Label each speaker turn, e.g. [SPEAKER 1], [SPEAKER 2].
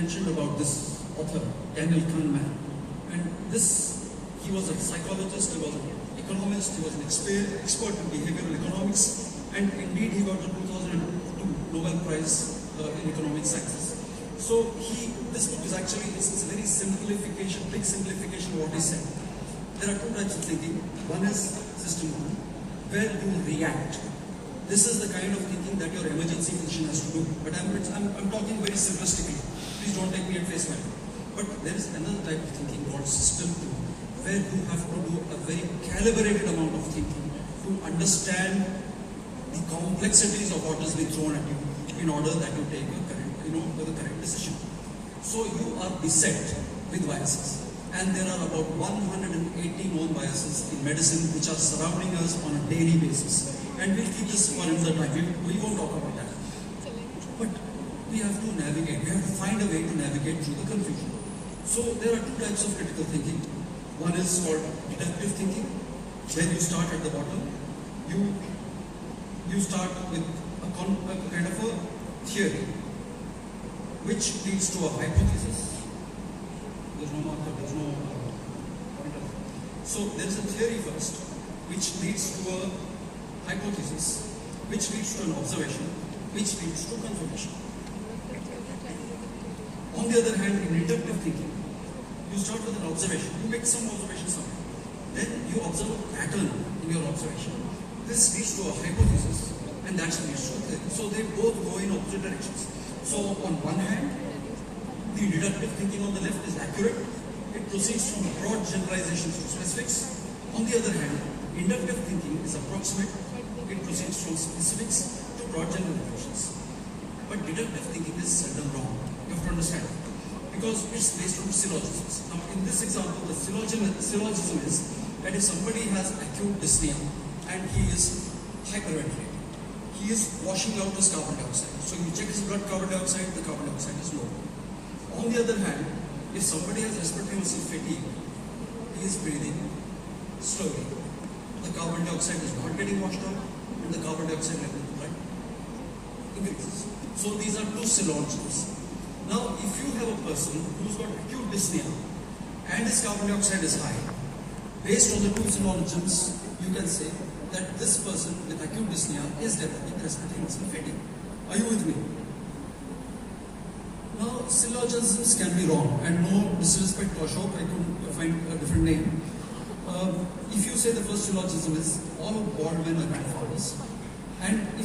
[SPEAKER 1] mentioned about this author, Daniel Kahneman, and he was a psychologist, he was an economist, he was an expert in behavioral economics, and indeed he got the 2002 Nobel Prize in Economic Sciences. So this book is actually, it's a very big simplification of what he said. There are two types of thinking. One is system one, where you react. This is the kind of thinking that your emergency physician has to do. But I'm talking very simplistically. Please don't take me at face value. But there is another type of thinking called system two, where you have to do a very calibrated amount of thinking to understand the complexities of what has been thrown at you in order that you take the correct decision. So you are beset with biases. And there are about 180 known biases in medicine which are surrounding us on a daily basis. And we'll keep this for another time. We won't talk about that. But we have to navigate. We have to find a way to navigate through the confusion. So there are two types of critical thinking. One is called deductive thinking, where you start at the bottom. You start with a kind of a theory, which leads to a hypothesis. There's no marker, there's no pointer. So there is a theory first, which leads to a hypothesis, which leads to an observation, which leads to confirmation. On the other hand, in inductive thinking, you start with an observation. You make some observation somewhere. Then you observe a pattern in your observation. This leads to a hypothesis, and that leads to a theory. So they both go in opposite directions. So on one hand, the deductive thinking on the left is accurate. It proceeds from broad generalizations to specifics. On the other hand, inductive thinking is approximate. It proceeds from specifics to broad generalizations. But deductive thinking is seldom wrong. You have to understand. Because it's based on syllogisms. Now, in this example, the syllogism is that if somebody has acute dyspnea and he is hyperventilating, he is washing out his carbon dioxide. So you check his blood carbon dioxide, the carbon dioxide is low. On the other hand, if somebody has respiratory muscle fatigue, he is breathing slowly. The carbon dioxide is not getting washed out, and the carbon dioxide level in the blood increases. So these are two syllogisms. Now, if you have a person who's got acute dyspnea and his carbon dioxide is high, based on the two syllogisms, you can say that this person with acute dyspnea is developing respiratory muscle fatigue. Are you with me? Now, syllogisms can be wrong, and no disrespect to Ashok, I could find a different name. If you say the first syllogism is all bald men are grandfathers, and if